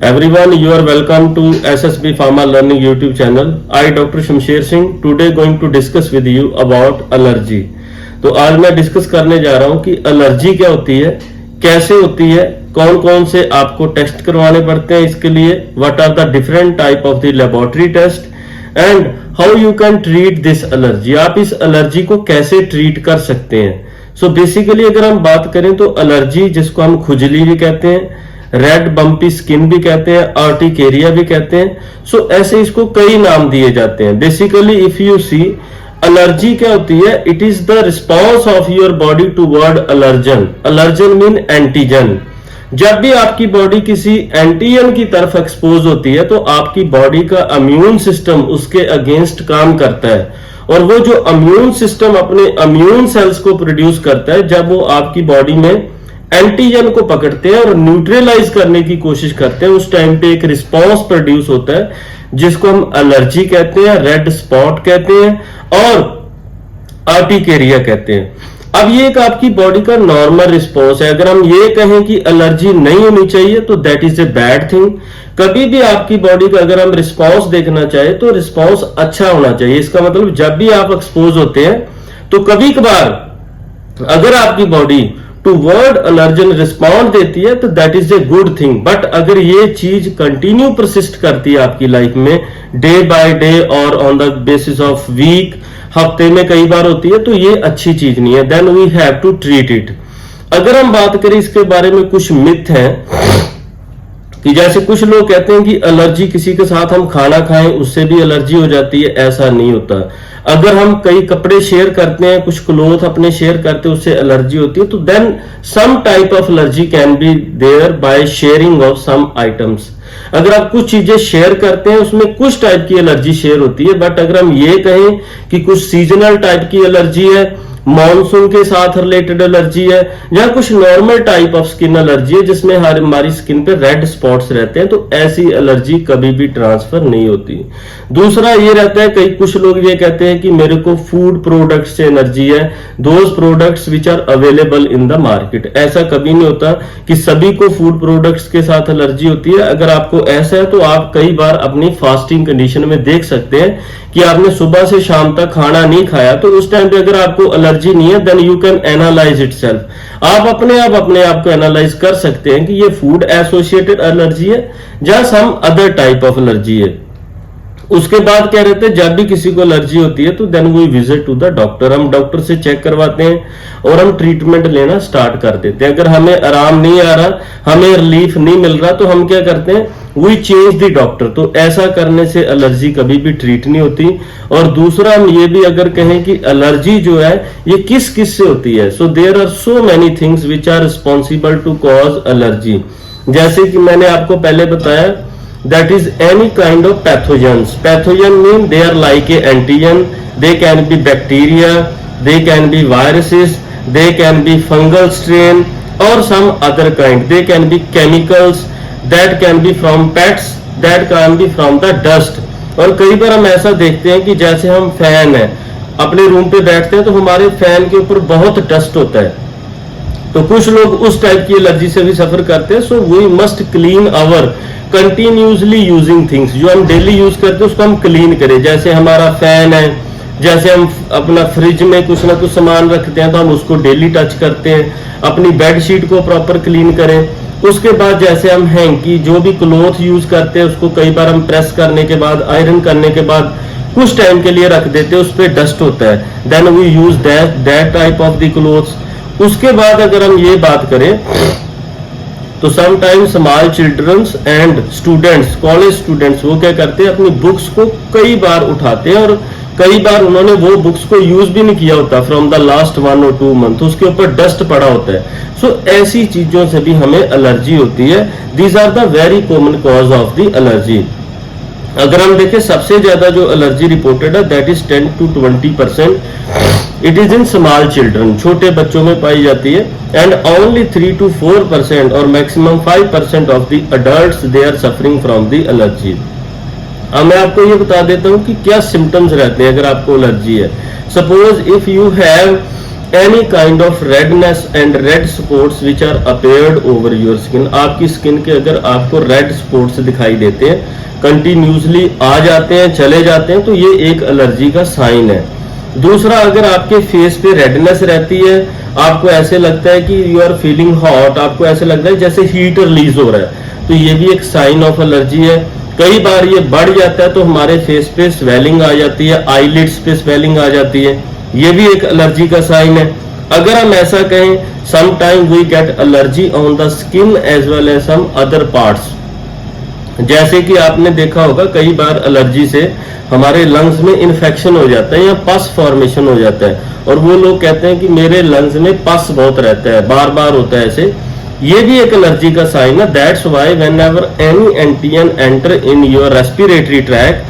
Everyone, you are welcome to SSB Pharma Learning YouTube channel. I, Dr. Shamsher Singh, today going to discuss with you about allergy. तो आज मैं discuss करने जा रहा हूं कि एलर्जी क्या होती है, कैसे होती है, कौन कौन से आपको टेस्ट करवाने पड़ते हैं इसके लिए, what are the different type of the laboratory test and how you can treat this allergy. आप इस एलर्जी को कैसे ट्रीट कर सकते हैं. सो बेसिकली अगर हम बात करें तो एलर्जी, जिसको हम खुजली भी कहते हैं, रेड बम्पी स्किन भी कहते हैं, आर्टिकेरिया भी कहते हैं. सो ऐसे इसको कई नाम दिए जाते हैं. Basically if you see, allergy क्या होती है, it is the response of your body toward allergen. Allergen mean antigen. जब भी आपकी बॉडी किसी एंटीजन की तरफ एक्सपोज होती है तो आपकी बॉडी का इम्यून सिस्टम उसके अगेंस्ट काम करता है, और वो जो इम्यून सिस्टम अपने इम्यून सेल्स को प्रोड्यूस करता है, जब वो आपकी बॉडी में एंटीजन को पकड़ते हैं और न्यूट्रलाइज करने की कोशिश करते हैं, उस टाइम पे एक रिस्पांस प्रोड्यूस होता है जिसको हम एलर्जी कहते हैं, रेड स्पॉट कहते हैं और आर्टिकेरिया कहते हैं. अब ये एक आपकी बॉडी का नॉर्मल रिस्पांस है. अगर हम ये कहें कि एलर्जी नहीं होनी चाहिए तो that is a bad thing. कभी भी आपकी बॉडी का अगर हम रिस्पांस देखना चाहे तो रिस्पांस अच्छा होना चाहिए. इसका मतलब जब भी आप एक्सपोज होते हैं तो कभी कभार अगर आपकी body toward allergen respond देती है तो that is a good thing. But अगर ये चीज कंटिन्यू परसिस्ट करती है आपकी लाइफ में डे बाय डे और on the basis of week, हफ्ते में कई बार होती है, तो ये अच्छी चीज नहीं है. Then we have to treat it. अगर हम बात करें इसके बारे में, कुछ मिथ है कि जैसे कुछ लोग कहते हैं कि एलर्जी किसी के साथ हम खाना खाएं उससे भी एलर्जी हो जाती है. ऐसा नहीं होता. अगर हम कई कपड़े शेयर करते हैं, कुछ क्लोथ अपने शेयर करते हैं, उससे एलर्जी होती है, तो then some type of allergy can be there by sharing of some items. अगर आप कुछ चीजें शेयर करते हैं उसमें कुछ टाइप की एलर्जी शेयर होती है. बट अगर हम ये कहें कि कुछ सीजनल टाइप की एलर्जी है, मॉनसून के साथ रिलेटेड एलर्जी है, या कुछ normal type of skin allergy है जिसमें हमारी स्किन पे रेड स्पॉट्स रहते हैं, तो ऐसी एलर्जी कभी भी ट्रांसफर नहीं होती. दूसरा ये रहता है, कई कुछ लोग ये कहते हैं कि मेरे को फूड प्रोडक्ट्स से एलर्जी है, those products which are available in the market. ऐसा कभी नहीं होता कि सभी को फूड प्रोडक्ट्स के साथ एलर्जी होती है. अगर आपको ऐसा है तो आप कई बार अपनी फास्टिंग कंडीशन में देख सकते हैं कि आपने सुबह से शाम तक खाना नहीं खाया, तो उस टाइम पे अगर आपको एलर्जी नहीं है then you can analyse itself. आप अपने आप को एनालाइज कर सकते हैं कि ये फूड एसोसिएटेड एलर्जी है या some other type of allergy है. उसके बाद क्या रहता है, जब भी किसी को एलर्जी होती है तो then we visit to the doctor. हम डॉक्टर से चेक करवाते हैं और हम ट्रीटमेंट लेना स्टार्ट कर देते हैं. अगर हमें आराम नहीं आ रहा, हमें रिलीफ नहीं मिल रहा, तो हम क्या करते हैं, वी चेंज द डॉक्टर. तो ऐसा करने से एलर्जी कभी भी ट्रीट नहीं होती. और दूसरा हम ये भी अगर कहें कि एलर्जी जो है ये किस किस से होती है, so there are so many things which are responsible to cause allergy. जैसे कि मैंने आपको पहले बताया, that is any kind of pathogens. Pathogen mean they are like a antigen. They can be bacteria, they can be viruses, they can be fungal strain or some other kind. They can be chemicals, that can be from pets, that can be from the dust. और कई बार हम ऐसा देखते हैं कि जैसे हम फैन है, अपने रूम पे बैठते हैं तो हमारे फैन के ऊपर बहुत डस्ट होता है, तो कुछ लोग उस टाइप की एलर्जी से भी सफर करते हैं. So we must clean our continuously using things. जो हम डेली यूज करते हैं उसको हम क्लीन करें. जैसे हमारा फैन है, जैसे हम अपना फ्रिज में कुछ ना कुछ सामान रखते हैं तो हम उसको डेली टच करते हैं. अपनी बेडशीट को प्रॉपर क्लीन करें. उसके बाद जैसे हम हैंकी, जो भी क्लोथ यूज करते हैं, उसको कई बार हम प्रेस करने के बाद, आयरन करने के बाद कुछ टाइम के लिए रख देते हैं, उस पर डस्ट होता है, then we use that type of the clothes. उसके बाद अगर हम ये बात करें तो sometimes small childrens and students, college students, वो क्या करते हैं, अपनी बुक्स को कई बार उठाते हैं और कई बार उन्होंने वो बुक्स को यूज भी नहीं किया होता from the last 1 or 2 month, उसके ऊपर डस्ट पड़ा होता है. सो ऐसी चीजों से भी हमें एलर्जी होती है. These are the very common cause of the allergy. अगर हम देखें सबसे ज्यादा जो एलर्जी रिपोर्टेड है that is 10 to 20%. It is in small children, छोटे बच्चों में पाई जाती है. एंड ओनली 3 to 4% और maximum 5% of the adults they are suffering from the allergy. अब मैं आपको ये बता देता हूँ कि क्या सिम्टम्स रहते हैं अगर आपको एलर्जी है. Suppose if you have any kind of redness and red spots which are appeared over your skin, आपकी स्किन के अगर आपको रेड स्पॉट्स दिखाई देते हैं, कंटिन्यूसली आ जाते हैं, चले जाते हैं, तो ये एक एलर्जी का साइन है। दूसरा, अगर आपके फेस पे रेडनेस रहती है, आपको ऐसे लगता है कि यू आर फीलिंग हॉट, आपको ऐसे लगता है जैसे हीट रिलीज हो रहा है, तो ये भी एक साइन ऑफ एलर्जी है। कई बार ये बढ़ जाता है तो हमारे फेस पे स्वेलिंग आ जाती है, आईलिड्स पे स्वेलिंग आ जाती है, ये भी एक एलर्जी का साइन है। अगर हम ऐसा कहें, some time we get allergy on the skin as well as some other parts, जैसे कि आपने देखा होगा कई बार एलर्जी से हमारे लंग्स में इन्फेक्शन हो जाता है या पस फॉर्मेशन हो जाता है, और वो लोग कहते हैं कि मेरे लंग्स में पस बहुत रहता है, बार बार होता है ऐसे, ये भी एक एलर्जी का साइन है। That's why whenever any antigen enter in your respiratory tract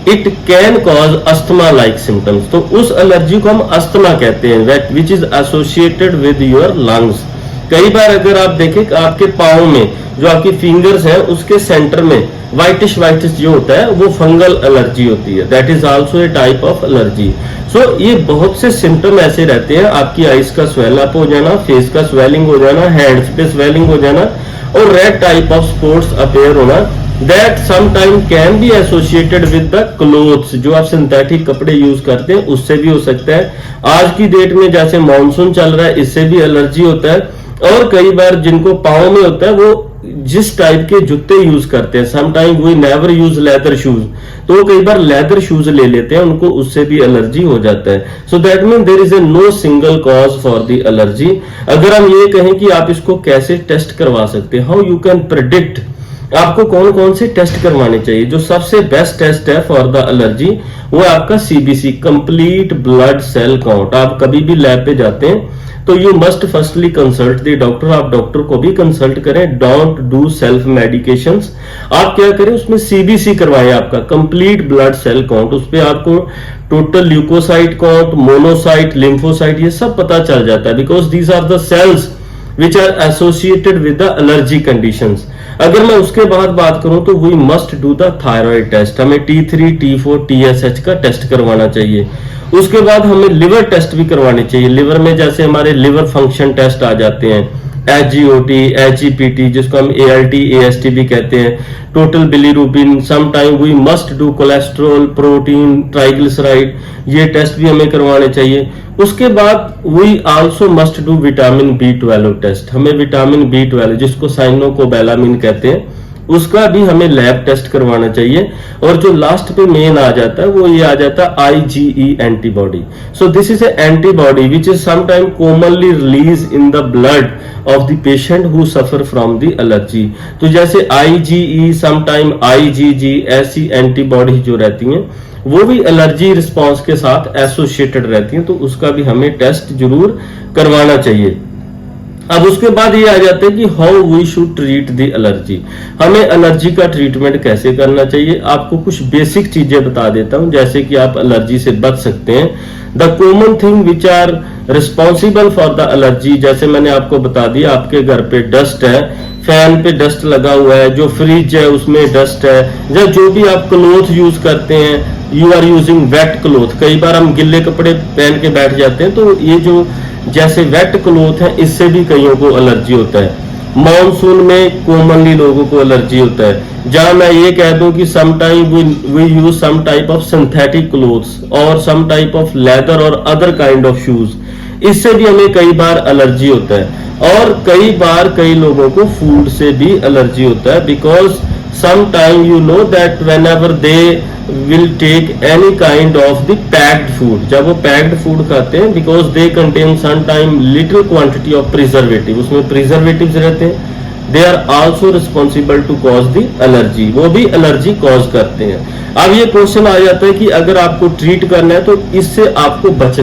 it can cause asthma like symptoms. तो उस एलर्जी को हम अस्थमा कहते हैं, which is associated with your lungs. कई बार अगर आप देखें कि आपके पाँव में जो आपकी फिंगर्स हैं उसके सेंटर में व्हाइटिश जो होता है वो फंगल एलर्जी होती है, that is also a type of allergy. So ये बहुत से सिम्टम ऐसे रहते हैं, आपकी आईज का स्वेल अप हो जाना, फेस का स्वेलिंग हो जाना, हैंड्स पे स्वेलिंग हो जाना, और red type of spots appear होना, that sometime can be associated with the clothes, जो आप सिंथेटिक कपड़े यूज करते हैं उससे भी हो सकता है। आज की डेट में जैसे मानसून चल रहा है, इससे भी एलर्जी होता है। और कई बार जिनको पाँव में होता है वो जिस टाइप के जूते यूज करते हैं, sometime we never use leather shoes, तो वो कई बार लेदर शूज ले लेते हैं, उनको उससे भी एलर्जी हो जाता है। So that mean there is a no single cause for the allergy. अगर हम ये कहें कि आप इसको कैसे टेस्ट करवा सकते हैं, हाउ यू कैन प्रेडिक्ट, आपको कौन कौन से टेस्ट करवाने चाहिए, जो सबसे बेस्ट टेस्ट है फॉर द एलर्जी वो आपका CBC, complete blood cell count. आप कभी भी लैब पे जाते हैं तो you must firstly consult the doctor, आप डॉक्टर को भी कंसल्ट करें, डोंट डू सेल्फ मेडिकेशंस। आप क्या करें, उसमें सीबीसी करवाएं, आपका कंप्लीट ब्लड सेल काउंट, उस पर आपको total leucocyte count, monocyte, lymphocyte, ये सब पता चल जाता है, because these are the cells which are associated with the allergy conditions. अगर मैं उसके बाद बात करूं तो we must do the thyroid test, हमें T3, T4, TSH का टेस्ट करवाना चाहिए। उसके बाद हमें लिवर टेस्ट भी करवाने चाहिए। लिवर में जैसे हमारे लिवर फंक्शन टेस्ट आ जाते हैं, HGOT, HEPT, जिसको हम ALT, AST भी कहते हैं, total bilirubin, some time we must do cholesterol, protein, triglyceride, ये टेस्ट भी हमें करवाने चाहिए। उसके बाद we also must do vitamin B12 test, हमें विटामिन B12 जिसको साइनोकोबैलामिन कहते हैं उसका भी हमें लैब टेस्ट करवाना चाहिए। और जो लास्ट पे मेन आ जाता है वो ये आ जाता है IgE antibody. So this is a antibody which is sometime commonly release in the blood of the patient who suffer from the allergy. तो जैसे IgE, समटाइम IgG, ऐसी एंटीबॉडी जो रहती हैं वो भी एलर्जी रिस्पॉन्स के साथ एसोसिएटेड रहती हैं, तो उसका भी हमें टेस्ट जरूर करवाना चाहिए। अब उसके बाद ये आ जाता है कि how we should treat the allergy, हमें एलर्जी का ट्रीटमेंट कैसे करना चाहिए। आपको कुछ बेसिक चीजें बता देता हूं जैसे कि आप एलर्जी से बच सकते हैं। The common thing which are responsible for the allergy, जैसे मैंने आपको बता दिया, आपके घर पे डस्ट है, फैन पे डस्ट लगा हुआ है, जो फ्रिज है उसमें डस्ट है, या जो भी आप क्लोथ यूज करते हैं, you are using wet cloth, कई बार हम गिल्ले कपड़े पहन के बैठ जाते हैं, तो ये जो जैसे वेट क्लोथ है इससे भी कईयों को एलर्जी होता है। मॉनसून में कॉमनली लोगों को एलर्जी होता है। जहां मैं ये कह दूं कि sometime we use some type of synthetic clothes और सम टाइप ऑफ लेदर और अदर काइंड ऑफ शूज, इससे भी हमें कई बार एलर्जी होता है। और कई बार कई लोगों को फूड से भी एलर्जी होता है, because sometime you know that whenever they will take any kind of the packed food, जब वो packed food खाते हैं, because they contain sometime little quantity of preservative, उसमें preservatives रहते हैं, they are also responsible to cause the allergy, वो भी allergy cause करते हैं। अब ये क्वेश्चन आ जाता है कि अगर आपको ट्रीट करना है तो इससे आपको बचना